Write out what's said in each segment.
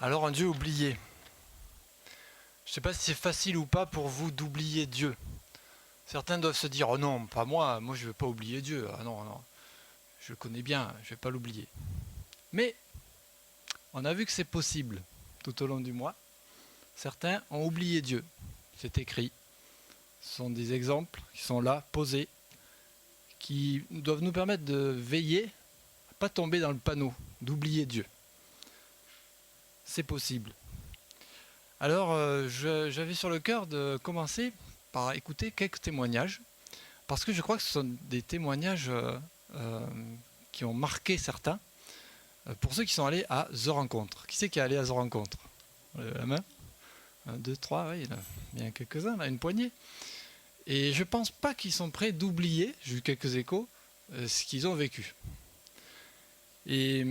Alors un Dieu oublié. Je ne sais pas si c'est facile ou pas pour vous d'oublier Dieu. Certains doivent se dire, oh non, pas moi, je ne veux pas oublier Dieu. Ah non, non, je le connais bien, je ne vais pas l'oublier. Mais on a vu que c'est possible tout au long du mois. Certains ont oublié Dieu. C'est écrit. Ce sont des exemples qui sont là, posés, qui doivent nous permettre de veiller, à ne pas tomber dans le panneau, d'oublier Dieu. C'est possible. Alors, j'avais sur le cœur de commencer par écouter quelques témoignages, parce que je crois que ce sont des témoignages qui ont marqué certains. Pour ceux qui sont allés à The Rencontre. Qui c'est qui est allé à The Rencontre? La main? 1, 2, 3, oui, il y en a quelques-uns, là, une poignée. Et je pense pas qu'ils sont prêts d'oublier, j'ai eu quelques échos, ce qu'ils ont vécu. Et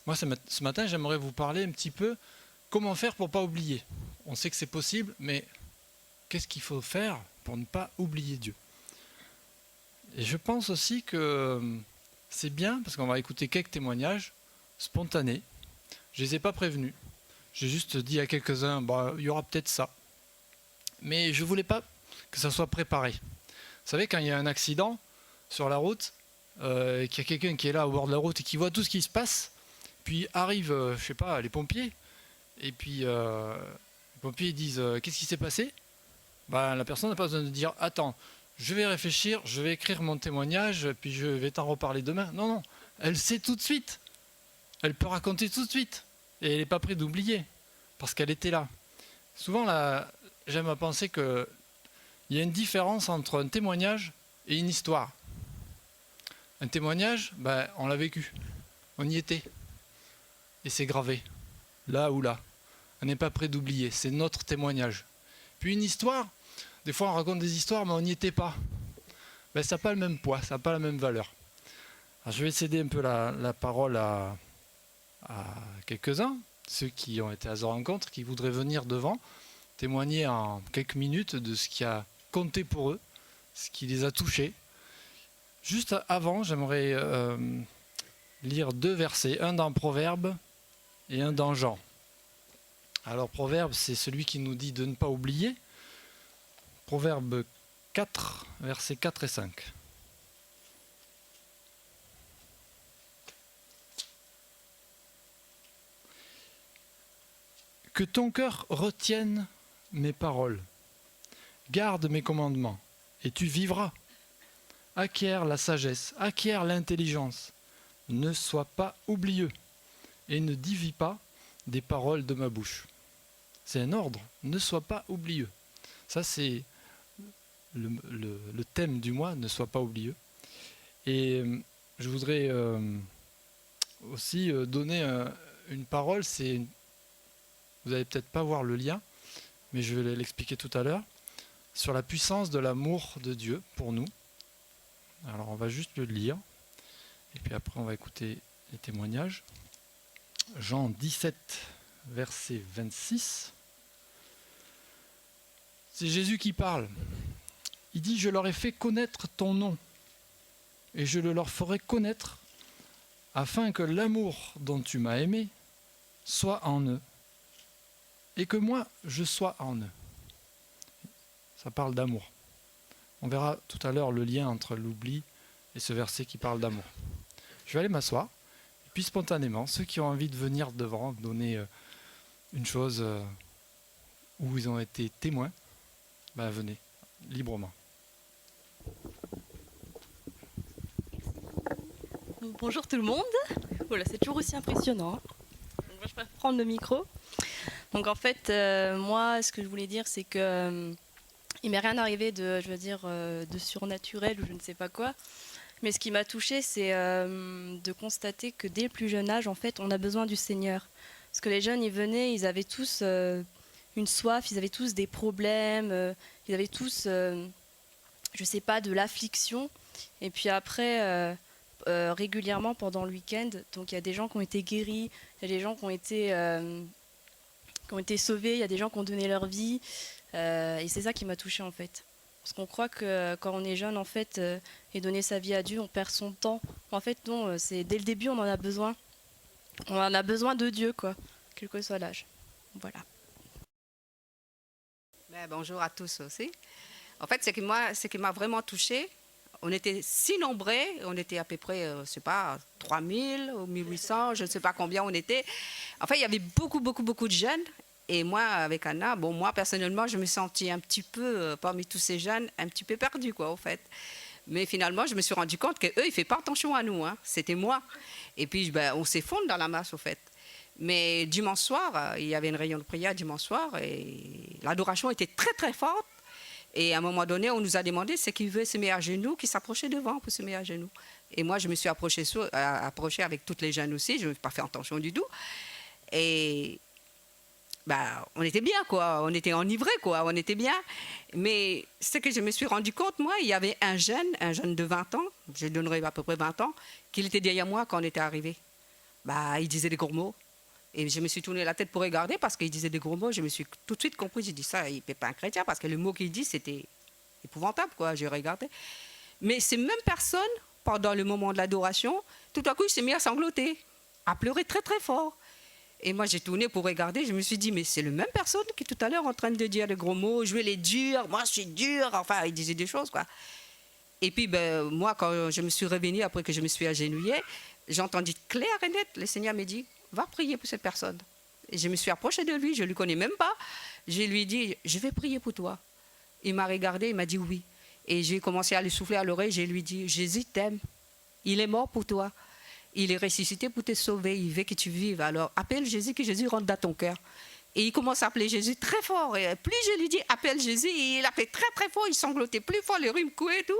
moi, ce matin, j'aimerais vous parler un petit peu comment faire pour ne pas oublier. On sait que c'est possible, mais qu'est-ce qu'il faut faire pour ne pas oublier Dieu? Et je pense aussi que c'est bien, parce qu'on va écouter quelques témoignages spontanés. Je ne les ai pas prévenus. J'ai juste dit à quelques-uns, il y aura peut-être ça. Mais je ne voulais pas que ça soit préparé. Vous savez, quand il y a un accident sur la route, qu'il y a quelqu'un qui est là au bord de la route et qui voit tout ce qui se passe, puis arrivent, je sais pas, les pompiers, et puis les pompiers disent qu'est-ce qui s'est passé? La personne n'a pas besoin de dire attends, je vais réfléchir, je vais écrire mon témoignage, puis je vais t'en reparler demain. Non, non, elle sait tout de suite. Elle peut raconter tout de suite. Et elle n'est pas prête d'oublier, parce qu'elle était là. Souvent, là, j'aime à penser qu'il y a une différence entre un témoignage et une histoire. Un témoignage, on l'a vécu. On y était. Et c'est gravé. Là ou là. On n'est pas prêt d'oublier. C'est notre témoignage. Puis une histoire, des fois on raconte des histoires, mais on n'y était pas. Ça n'a pas le même poids, ça n'a pas la même valeur. Alors je vais céder un peu la parole à quelques-uns, ceux qui ont été à la rencontre, qui voudraient venir devant, témoigner en quelques minutes de ce qui a compté pour eux, ce qui les a touchés. Juste avant, j'aimerais lire 2 versets, un dans Proverbes et un dans Jean. Alors Proverbe, c'est celui qui nous dit de ne pas oublier. Proverbe 4, versets 4 et 5. Que ton cœur retienne mes paroles, garde mes commandements, et tu vivras. Acquiert la sagesse, acquiert l'intelligence. Ne sois pas oublieux, et ne divise pas des paroles de ma bouche. C'est un ordre, ne sois pas oublieux. Ça, c'est le thème du mois, ne sois pas oublieux. Et je voudrais aussi donner une parole, vous n'allez peut-être pas voir le lien, mais je vais l'expliquer tout à l'heure, sur la puissance de l'amour de Dieu pour nous. Alors on va juste le lire, et puis après on va écouter les témoignages. Jean 17, verset 26. C'est Jésus qui parle. Il dit, je leur ai fait connaître ton nom, et je le leur ferai connaître, afin que l'amour dont tu m'as aimé soit en eux, et que moi, je sois en eux. Ça parle d'amour. On verra tout à l'heure le lien entre l'oubli et ce verset qui parle d'amour. Je vais aller m'asseoir, et puis spontanément, ceux qui ont envie de venir devant, donner une chose où ils ont été témoins, venez, librement. Bonjour tout le monde. Voilà, c'est toujours aussi impressionnant. Donc, moi, je préfère prendre le micro. Donc en fait, moi, ce que je voulais dire, c'est que il m'est rien arrivé de surnaturel ou je ne sais pas quoi. Mais ce qui m'a touchée, c'est de constater que dès le plus jeune âge, en fait, on a besoin du Seigneur. Parce que les jeunes, ils venaient, ils avaient tous une soif, ils avaient tous des problèmes, ils avaient tous, je sais pas, de l'affliction. Et puis après, régulièrement pendant le week-end, donc il y a des gens qui ont été guéris, il y a des gens qui ont été sauvés, il y a des gens qui ont donné leur vie. Et c'est ça qui m'a touchée en fait. Parce qu'on croit que quand on est jeune en fait et donner sa vie à Dieu, on perd son temps. En fait non, c'est dès le début on en a besoin. On en a besoin de Dieu quoi. quel que soit l'âge. Voilà. Bonjour à tous aussi. En fait, ce qui m'a vraiment touchée, on était si nombreux, on était à peu près, je ne sais pas, 3000 ou 1800, je ne sais pas combien on était. En fait, il y avait beaucoup de jeunes. Et moi, avec Anna, moi, personnellement, je me sentais un petit peu, parmi tous ces jeunes, un petit peu perdue, quoi, au fait. Mais finalement, je me suis rendu compte qu'eux, ils ne font pas attention à nous, hein. C'était moi. Et puis, on s'effondre dans la masse, au fait. Mais dimanche soir, il y avait une réunion de prière dimanche soir, et l'adoration était très, très forte. Et à un moment donné, on nous a demandé ce qui veut se mettre à genoux, qui s'approchait devant pour se mettre à genoux. Et moi, je me suis approchée avec toutes les jeunes aussi, je n'ai pas fait attention du tout. Et on était bien, quoi. On était enivrés, quoi. On était bien. Mais ce que je me suis rendu compte, moi, il y avait un jeune de 20 ans, je donnerais à peu près 20 ans, qui était derrière moi quand on était arrivé. Il disait des gros mots. Et je me suis tourné la tête pour regarder parce qu'il disait des gros mots. Je me suis tout de suite compris. J'ai dit ça, il n'est pas un chrétien parce que le mot qu'il dit, c'était épouvantable, quoi. J'ai regardé. Mais ces mêmes personnes, pendant le moment de l'adoration, tout à coup, il s'est mis à sangloter, à pleurer très, très fort. Et moi, j'ai tourné pour regarder. Je me suis dit, mais c'est la même personne qui tout à l'heure en train de dire des gros mots. Je vais les durs. Moi, je suis dur. Enfin, il disait des choses, quoi. Et puis, moi, quand je me suis revenue, après que je me suis agenouillée, j'ai entendu clair et net, le Seigneur me dit, va prier pour cette personne. Et je me suis approchée de lui, je ne lui connais même pas. Je lui ai dit, je vais prier pour toi. Il m'a regardé, il m'a dit oui. Et j'ai commencé à lui souffler à l'oreille, je lui ai dit, Jésus t'aime. Il est mort pour toi. Il est ressuscité pour te sauver, il veut que tu vives. Alors appelle Jésus, que Jésus rentre dans ton cœur. Et il commence à appeler Jésus très fort. Et plus je lui dis, appelle Jésus, il appelait très très fort, il sanglotait plus fort, les rhumes couaient et tout.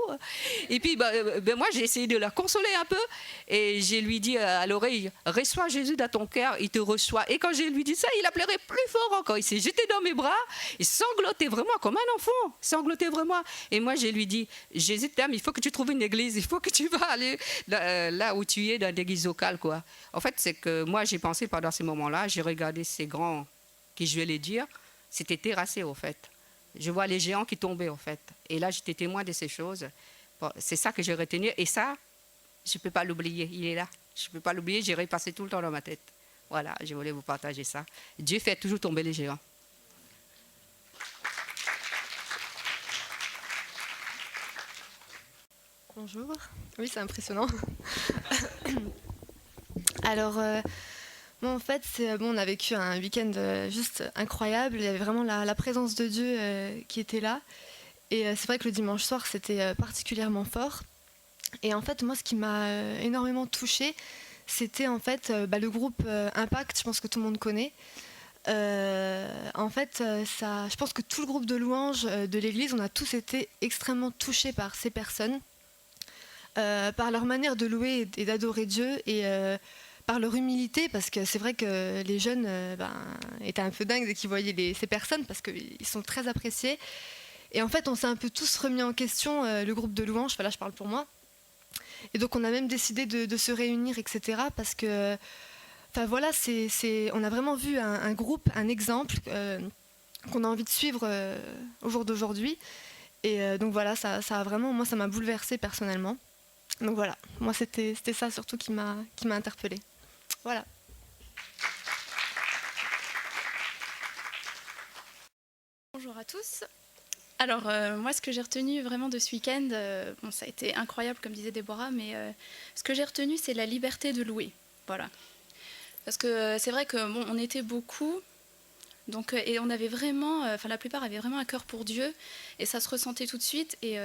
Et puis moi, j'ai essayé de la consoler un peu. Et je lui dis à l'oreille, reçois Jésus dans ton cœur, il te reçoit. Et quand je lui dis ça, il appellerait plus fort encore. Il s'est jeté dans mes bras, il sanglotait vraiment comme un enfant. Sanglotait vraiment. Et moi, je lui dis, Jésus t'aime, il faut que tu trouves une église, il faut que tu vas aller là où tu es, dans l'église locale, quoi. En fait, c'est que moi, j'ai pensé pendant ces moments-là, j'ai regardé ces grands qui, je vais les dire, c'était terrassé, au fait. Je vois les géants qui tombaient, au fait. Et là, j'étais témoin de ces choses. Bon, c'est ça que j'ai retenu. Et ça, je ne peux pas l'oublier. Il est là. Je ne peux pas l'oublier. J'ai repassé tout le temps dans ma tête. Voilà, je voulais vous partager ça. Dieu fait toujours tomber les géants. Bonjour. Oui, c'est impressionnant. Alors, en fait, on a vécu un week-end juste incroyable. Il y avait vraiment la présence de Dieu qui était là. Et c'est vrai que le dimanche soir, c'était particulièrement fort. Et en fait, moi, ce qui m'a énormément touchée, c'était en fait le groupe Impact, je pense que tout le monde connaît. En fait, je pense que tout le groupe de louanges de l'église, on a tous été extrêmement touchés par ces personnes, par leur manière de louer et d'adorer Dieu, et par leur humilité, parce que c'est vrai que les jeunes étaient un peu dingues dès qu'ils voyaient ces personnes, parce qu'ils sont très appréciés. Et en fait, on s'est un peu tous remis en question, le groupe de louanges, enfin là je parle pour moi. Et donc on a même décidé de se réunir, etc. Parce que, voilà, on a vraiment vu un groupe, un exemple qu'on a envie de suivre au jour d'aujourd'hui. Et donc voilà, ça a vraiment, moi ça m'a bouleversée personnellement. Donc voilà, moi c'était ça surtout qui m'a interpellée. Voilà. Bonjour à tous. Alors, moi, ce que j'ai retenu vraiment de ce week-end, ça a été incroyable, comme disait Déborah, mais ce que j'ai retenu, c'est la liberté de louer. Voilà. Parce que c'est vrai on était beaucoup, donc, et on avait vraiment, la plupart avaient vraiment un cœur pour Dieu, et ça se ressentait tout de suite, et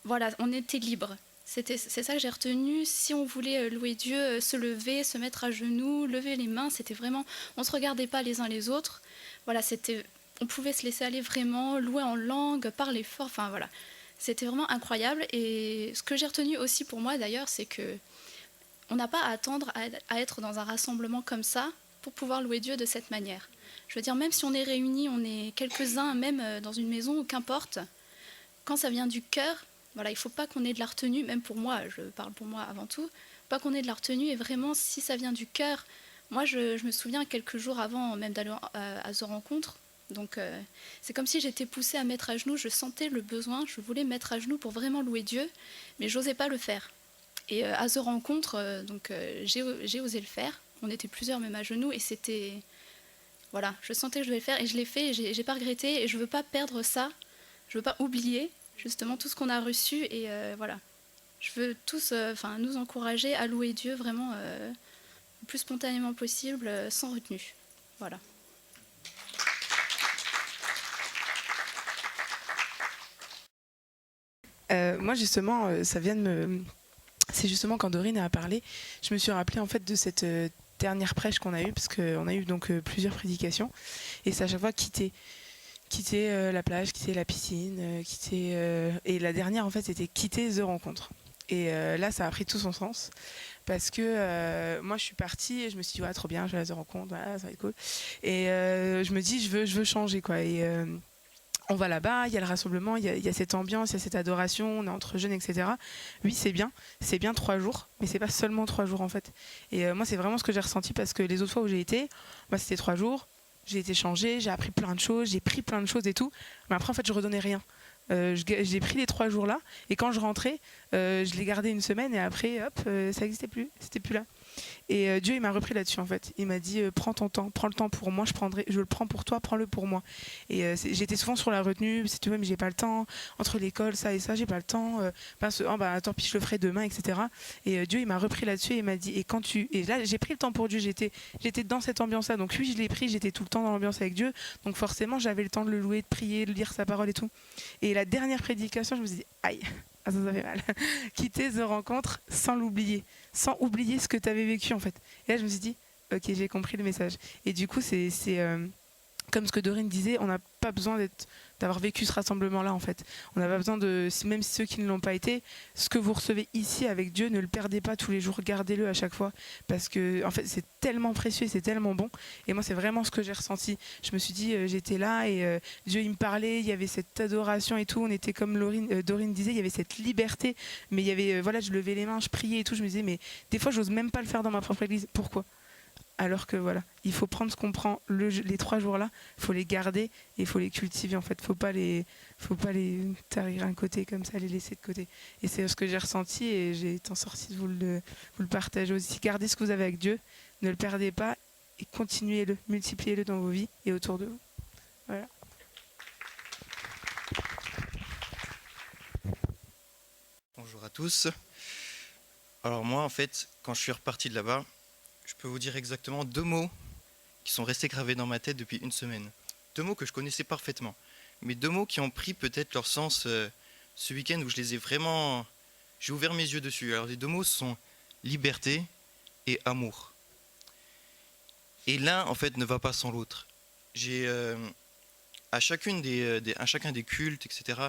voilà, on était libres. C'est ça que j'ai retenu. Si on voulait louer Dieu, se lever, se mettre à genoux, lever les mains, c'était vraiment, on ne se regardait pas les uns les autres. Voilà, on pouvait se laisser aller vraiment, louer en langue, parler fort, enfin voilà. C'était vraiment incroyable. Et ce que j'ai retenu aussi pour moi d'ailleurs, c'est que on n'a pas à attendre à être dans un rassemblement comme ça pour pouvoir louer Dieu de cette manière. Je veux dire, même si on est réunis, on est quelques-uns, même dans une maison, qu'importe, quand ça vient du cœur, voilà, il ne faut pas qu'on ait de la retenue, même pour moi, je parle pour moi avant tout, pas qu'on ait de la retenue, et vraiment, si ça vient du cœur, moi je me souviens quelques jours avant même d'aller à The Rencontre, donc c'est comme si j'étais poussée à mettre à genoux, je sentais le besoin, je voulais mettre à genoux pour vraiment louer Dieu, mais j'osais pas le faire. Et à The Rencontre, j'ai osé le faire, on était plusieurs même à genoux, et c'était... Voilà, je sentais que je devais le faire, et je l'ai fait, et j'ai pas regretté, et je veux pas perdre ça, je veux pas oublier justement tout ce qu'on a reçu, et voilà. Je veux tous nous encourager à louer Dieu vraiment le plus spontanément possible, sans retenue. Voilà. Moi justement, c'est justement quand Dorine a parlé, je me suis rappelée en fait de cette dernière prêche qu'on a eue, parce qu'on a eu donc plusieurs prédications, et c'est à chaque fois quitter la plage, quitter la piscine, et la dernière en fait c'était quitter The Rencontre. Et là ça a pris tout son sens, parce que moi je suis partie et je me suis dit ouais, trop bien, je vais à The Rencontre, voilà, ça va être cool, et je me dis je veux changer quoi, et on va là-bas, il y a le rassemblement, il y a cette ambiance, il y a cette adoration, on est entre jeunes, etc. Oui, c'est bien 3 jours, mais c'est pas seulement 3 jours en fait. Et moi, c'est vraiment ce que j'ai ressenti, parce que les autres fois où j'ai été, moi, c'était 3 jours, j'ai été changée, j'ai appris plein de choses, j'ai pris plein de choses et tout, mais après, en fait, je redonnais rien. J'ai pris les 3 jours là, et quand je rentrais, je l'ai gardé une semaine, et après, hop, ça n'existait plus, c'était plus là. Et Dieu, il m'a repris là-dessus en fait. Il m'a dit prends ton temps, prends le temps pour moi, je le prends pour toi, prends-le pour moi. Et j'étais souvent sur la retenue, c'est tout, mais j'ai pas le temps, entre l'école, ça et ça, j'ai pas le temps, tant pis, je le ferai demain, etc. Et Dieu, il m'a repris là-dessus, et il m'a dit, et là, j'ai pris le temps pour Dieu, j'étais dans cette ambiance-là, donc oui, je l'ai pris, j'étais tout le temps dans l'ambiance avec Dieu, donc forcément, j'avais le temps de le louer, de prier, de lire sa parole et tout. Et la dernière prédication, je me suis dit, aïe, ça fait mal. Quitter The Rencontre sans l'oublier, sans oublier ce que tu avais vécu en fait. Et là je me suis dit, ok, j'ai compris le message. Et du coup c'est comme ce que Dorine disait, on n'a pas besoin d'avoir vécu ce rassemblement-là en fait. On n'a pas besoin même ceux qui ne l'ont pas été, ce que vous recevez ici avec Dieu, ne le perdez pas tous les jours, gardez-le à chaque fois, parce que en fait c'est tellement précieux, c'est tellement bon. Et moi c'est vraiment ce que j'ai ressenti. Je me suis dit, j'étais là et Dieu il me parlait, il y avait cette adoration et tout, on était comme Dorine disait, il y avait cette liberté, mais il y avait, je levais les mains, je priais et tout, je me disais, mais des fois j'ose même pas le faire dans ma propre église, pourquoi ? Alors que voilà, il faut prendre ce qu'on prend les 3 jours là, il faut les garder et il faut les cultiver en fait, faut pas les tarir un côté comme ça, les laisser de côté. Et c'est ce que j'ai ressenti et j'ai été en sortie de vous le partager aussi. Gardez ce que vous avez avec Dieu, ne le perdez pas et continuez-le, multipliez-le dans vos vies et autour de vous. Voilà. Bonjour à tous. Alors moi en fait, quand je suis reparti de là-bas, je peux vous dire exactement 2 mots qui sont restés gravés dans ma tête depuis une semaine. 2 mots que je connaissais parfaitement, mais 2 mots qui ont pris peut-être leur sens ce week-end où je les ai vraiment... J'ai ouvert mes yeux dessus. Alors les 2 mots sont liberté et amour. Et l'un en fait ne va pas sans l'autre. J'ai à chacun des cultes, etc.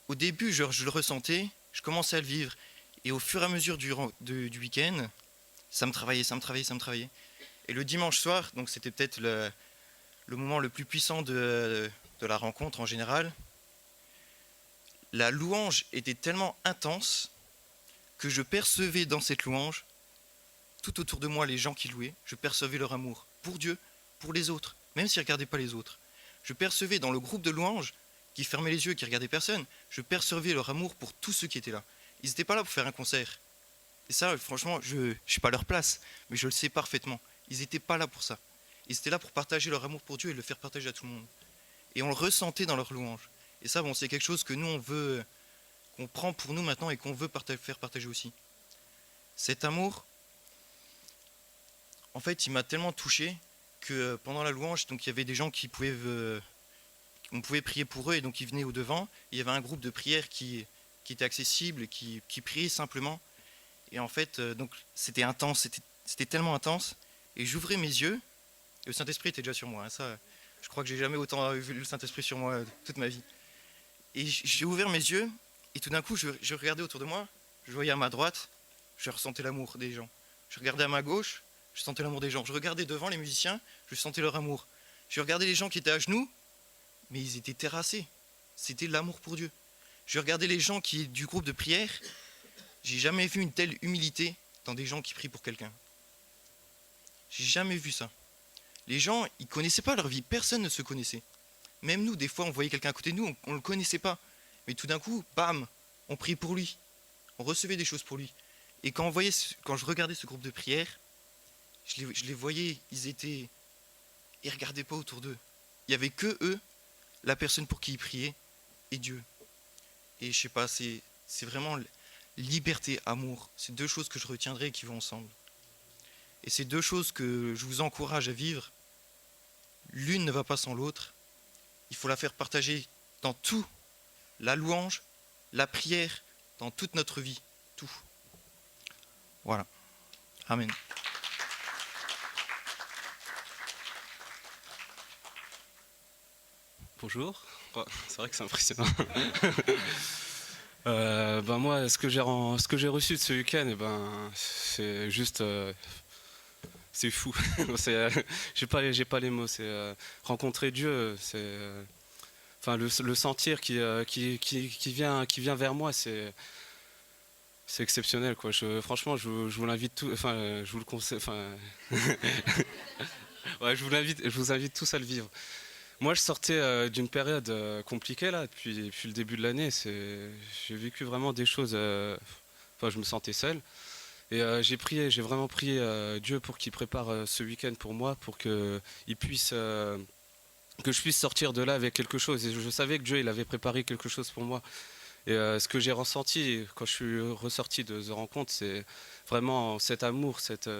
Au début je le ressentais, je commençais à le vivre, et au fur et à mesure du week-end, ça me travaillait. Et le dimanche soir, donc c'était peut-être le moment le plus puissant de la rencontre en général, la louange était tellement intense que je percevais dans cette louange, tout autour de moi, les gens qui louaient, je percevais leur amour pour Dieu, pour les autres, même s'ils ne regardaient pas les autres. Je percevais dans le groupe de louange, qui fermaient les yeux et qui ne regardaient personne, je percevais leur amour pour tous ceux qui étaient là. Ils n'étaient pas là pour faire un concert. Et ça, franchement, je ne suis pas à leur place, mais je le sais parfaitement. Ils n'étaient pas là pour ça. Ils étaient là pour partager leur amour pour Dieu et le faire partager à tout le monde. Et on le ressentait dans leur louange. Et ça, c'est quelque chose que nous, qu'on prend pour nous maintenant et qu'on veut faire partager aussi. Cet amour, en fait, il m'a tellement touché que pendant la louange, donc, il y avait des gens on pouvait prier pour eux, et donc ils venaient au devant. Il y avait un groupe de prière qui était accessible, qui priait simplement. Et en fait, donc c'était intense, c'était tellement intense. Et j'ouvrais mes yeux, et le Saint-Esprit était déjà sur moi. Hein, ça, je crois que j'ai jamais autant vu le Saint-Esprit sur moi toute ma vie. Et j'ai ouvert mes yeux, et tout d'un coup, je regardais autour de moi, je voyais à ma droite, je ressentais l'amour des gens. Je regardais à ma gauche, je sentais l'amour des gens. Je regardais devant les musiciens, je sentais leur amour. Je regardais les gens qui étaient à genoux, mais ils étaient terrassés. C'était l'amour pour Dieu. Je regardais les gens du groupe de prière. J'ai jamais vu une telle humilité dans des gens qui prient pour quelqu'un. J'ai jamais vu ça. Les gens, ils connaissaient pas leur vie. Personne ne se connaissait. Même nous, des fois, on voyait quelqu'un à côté de nous, on le connaissait pas. Mais tout d'un coup, bam, on priait pour lui. On recevait des choses pour lui. Et quand je regardais ce groupe de prière, je les voyais, ils regardaient pas autour d'eux. Il y avait que eux, la personne pour qui ils priaient, et Dieu. Et je sais pas, c'est vraiment liberté, amour. C'est deux choses que je retiendrai et qui vont ensemble. Et c'est deux choses que je vous encourage à vivre. L'une ne va pas sans l'autre. Il faut la faire partager dans tout. La louange, la prière, dans toute notre vie. Tout. Voilà. Amen. Bonjour. Ouais, c'est vrai que c'est impressionnant. Moi, ce que j'ai reçu de ce week-end, c'est juste, c'est fou. J'ai pas les mots. C'est rencontrer Dieu. C'est, le sentir qui vient vers moi. C'est exceptionnel, quoi. Franchement, je vous l'invite tout. Enfin, je vous le conseille. Ouais, je vous invite tous à le vivre. Moi, je sortais d'une période compliquée là, depuis le début de l'année. J'ai vécu vraiment des choses. Je me sentais seul. Et j'ai vraiment prié Dieu pour qu'il prépare ce week-end pour moi, pour que je puisse sortir de là avec quelque chose. Et je savais que Dieu, il avait préparé quelque chose pour moi. Et ce que j'ai ressenti quand je suis ressorti de The Rencontre, c'est vraiment cet amour, cette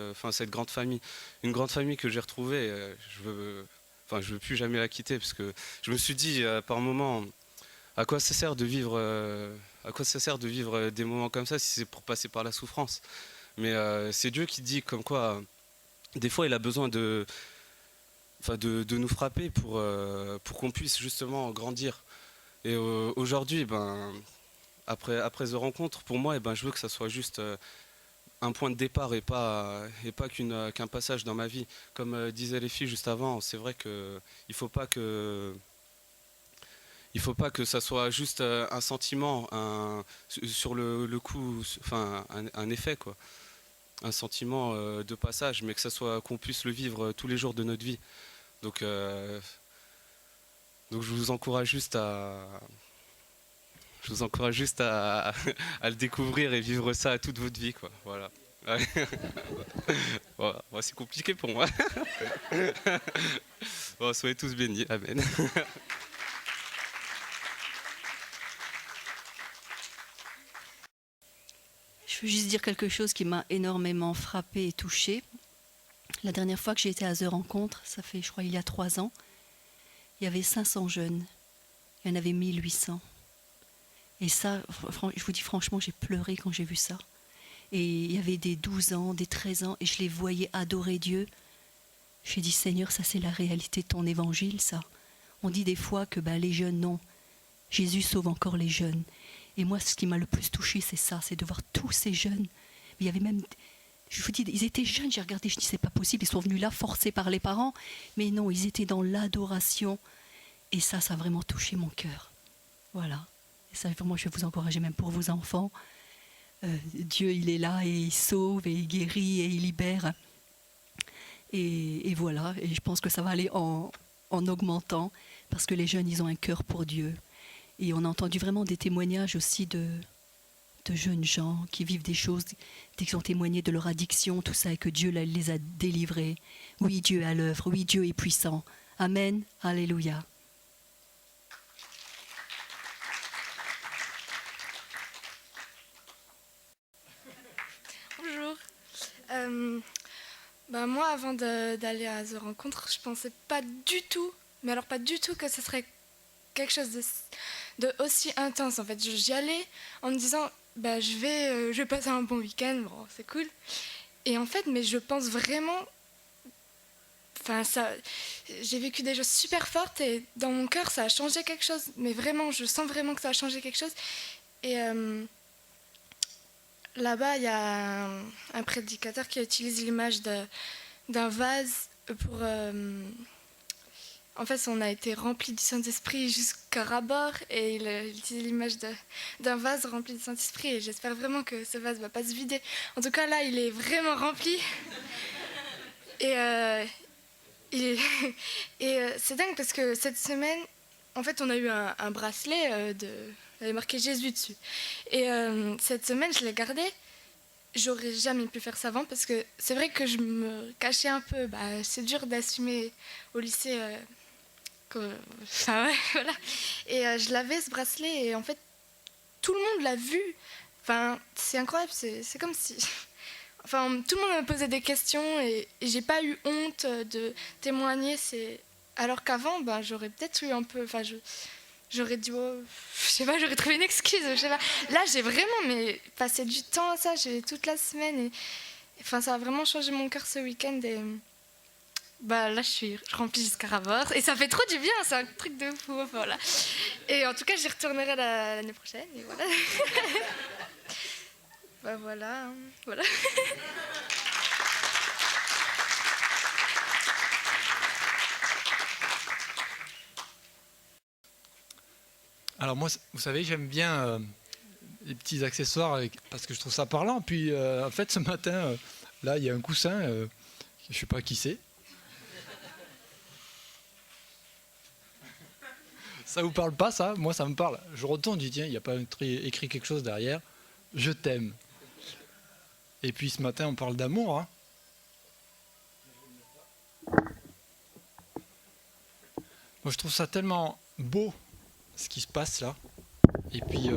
grande famille. Une grande famille que j'ai retrouvée. Je veux plus jamais la quitter, parce que je me suis dit par moments, à quoi ça sert de vivre des moments comme ça si c'est pour passer par la souffrance. Mais c'est Dieu qui dit comme quoi des fois il a besoin de nous frapper pour qu'on puisse justement grandir. Et aujourd'hui, après The Rencontre, pour moi, je veux que ça soit juste un point de départ et pas qu'un passage dans ma vie. Comme disaient les filles juste avant, c'est vrai qu'il ne faut pas que ça soit juste un sentiment, sur le coup, un effet, quoi. Un sentiment de passage, mais que ça soit qu'on puisse le vivre tous les jours de notre vie. Donc je vous encourage juste à le découvrir et vivre ça toute votre vie, quoi. Voilà. Voilà. Bon, c'est compliqué pour moi. Bon, soyez tous bénis. Amen. Je veux juste dire quelque chose qui m'a énormément frappée et touchée. La dernière fois que j'ai été à The Rencontre, ça fait, je crois, il y a 3 ans, il y avait 500 jeunes. Il y en avait 1800. Et ça, je vous dis franchement, j'ai pleuré quand j'ai vu ça. Et il y avait des 12 ans, des 13 ans, et je les voyais adorer Dieu. J'ai dit, Seigneur, ça c'est la réalité de ton évangile, ça. On dit des fois que les jeunes, non. Jésus sauve encore les jeunes. Et moi, ce qui m'a le plus touchée, c'est ça, c'est de voir tous ces jeunes. Il y avait même, je vous dis, ils étaient jeunes, j'ai regardé, je dis, c'est pas possible, ils sont venus là forcés par les parents. Mais non, ils étaient dans l'adoration. Et ça a vraiment touché mon cœur. Voilà. Et ça, vraiment, je vais vous encourager, même pour vos enfants. Dieu, il est là et il sauve et il guérit et il libère. Et voilà, et je pense que ça va aller en augmentant, parce que les jeunes, ils ont un cœur pour Dieu. Et on a entendu vraiment des témoignages aussi de jeunes gens qui vivent des choses, qui ont témoigné de leur addiction, tout ça, et que Dieu les a délivrés. Oui, Dieu est à l'œuvre, oui, Dieu est puissant. Amen, alléluia. Bonjour. Moi, avant d'aller à The Rencontre, je pensais pas du tout, mais alors pas du tout, que ce serait quelque chose de aussi intense. En fait, j'y allais en me disant, je vais passer un bon week-end, bon, c'est cool. Et en fait, mais je pense vraiment, j'ai vécu des choses super fortes et dans mon cœur, ça a changé quelque chose. Mais vraiment, je sens vraiment que ça a changé quelque chose. Et là-bas, il y a un prédicateur qui utilise l'image d'un vase pour... En fait, on a été rempli du Saint-Esprit jusqu'à ras-bord et il utilise l'image d'un vase rempli du Saint-Esprit et j'espère vraiment que ce vase ne va pas se vider. En tout cas, là, il est vraiment rempli. Et c'est dingue parce que cette semaine, en fait, on a eu un bracelet il y avait marqué Jésus dessus. Et cette semaine, je l'ai gardé j'aurais jamais pu faire ça avant parce que c'est vrai que je me cachais un peu. Bah, c'est dur d'assumer au lycée. Enfin, ouais, voilà. Et je l'avais ce bracelet et en fait, tout le monde l'a vu. Enfin, c'est incroyable, c'est comme si... Enfin, tout le monde me posait des questions et j'ai pas eu honte de témoigner. Alors qu'avant, bah, j'aurais peut-être eu un peu... Enfin, j'aurais dit... Oh, je sais pas, j'aurais trouvé une excuse, je sais pas. Là, j'ai vraiment passé du temps à ça, j'ai toute la semaine. Et, enfin, ça a vraiment changé mon cœur ce week-end et... Bah là je suis remplie jusqu'à ras-bord et ça fait trop du bien, c'est un truc de fou, enfin, voilà. Et en tout cas j'y retournerai l'année prochaine et voilà. Bah voilà, hein, voilà. Alors moi, vous savez, j'aime bien les petits accessoires parce que je trouve ça parlant. Puis en fait ce matin, là il y a un coussin, je sais pas qui c'est. Ça vous parle pas, ça? Moi, ça me parle. Je retourne, je dis, tiens, il n'y a pas écrit quelque chose derrière. Je t'aime. Et puis ce matin, on parle d'amour. Hein. Moi, je trouve ça tellement beau, ce qui se passe là. Et puis,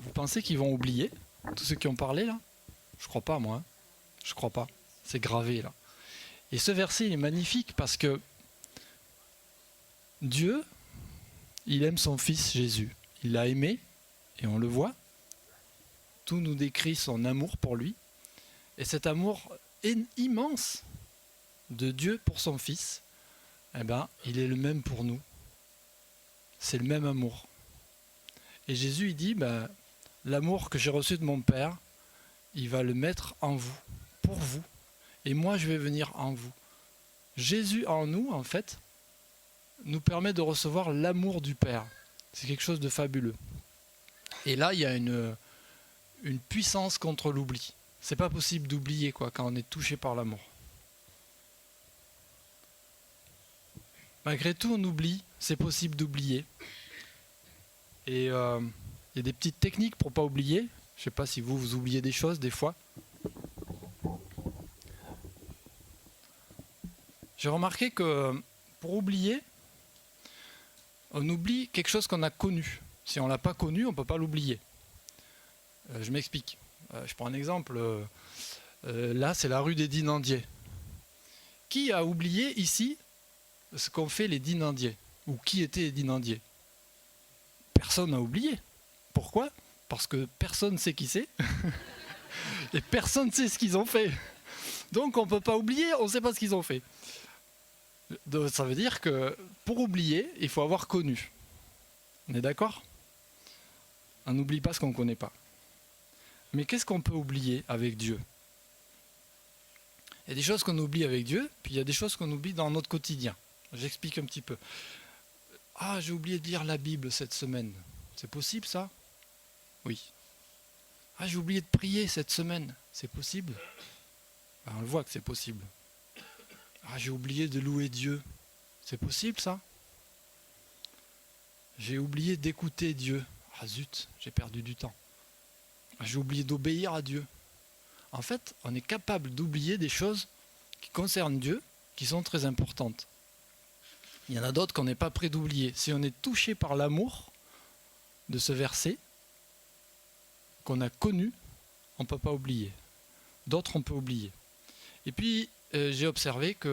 vous pensez qu'ils vont oublier, tous ceux qui ont parlé là? Je crois pas, moi. Hein. Je crois pas. C'est gravé là. Et ce verset, il est magnifique parce que Dieu, il aime son Fils Jésus. Il l'a aimé, et on le voit. Tout nous décrit son amour pour lui. Et cet amour immense de Dieu pour son Fils, eh ben, il est le même pour nous. C'est le même amour. Et Jésus, il dit, ben, l'amour que j'ai reçu de mon Père, il va le mettre en vous, pour vous. Et moi, je vais venir en vous. Jésus en nous, en fait, nous permet de recevoir l'amour du Père. C'est quelque chose de fabuleux. Et là, il y a une puissance contre l'oubli. C'est pas possible d'oublier quoi quand on est touché par l'amour. Malgré tout, on oublie. C'est possible d'oublier. Et il y a des petites techniques pour pas oublier. Je sais pas si vous oubliez des choses des fois. J'ai remarqué que pour oublier, on oublie quelque chose qu'on a connu. Si on ne l'a pas connu, on ne peut pas l'oublier. Je m'explique. Je prends un exemple. Là, c'est la rue des Dinandiers. Qui a oublié ici ce qu'ont fait les Dinandiers? Ou qui étaient les Dinandiers? Personne n'a oublié. Pourquoi? Parce que personne ne sait qui c'est. Et personne ne sait ce qu'ils ont fait. Donc on ne peut pas oublier, on ne sait pas ce qu'ils ont fait. Donc, ça veut dire que pour oublier, il faut avoir connu. On est d'accord? On n'oublie pas ce qu'on ne connaît pas. Mais qu'est-ce qu'on peut oublier avec Dieu? Il y a des choses qu'on oublie avec Dieu, puis il y a des choses qu'on oublie dans notre quotidien. J'explique un petit peu. Ah, j'ai oublié de lire la Bible cette semaine. C'est possible ça? Oui. Ah, j'ai oublié de prier cette semaine. C'est possible? Ben, on le voit que c'est possible. Ah, j'ai oublié de louer Dieu. C'est possible ça? J'ai oublié d'écouter Dieu. Ah zut, j'ai perdu du temps. Ah, j'ai oublié d'obéir à Dieu. En fait, on est capable d'oublier des choses qui concernent Dieu, qui sont très importantes. Il y en a d'autres qu'on n'est pas prêt d'oublier. Si on est touché par l'amour de ce verset, qu'on a connu, on ne peut pas oublier. D'autres, on peut oublier. Et puis, j'ai observé que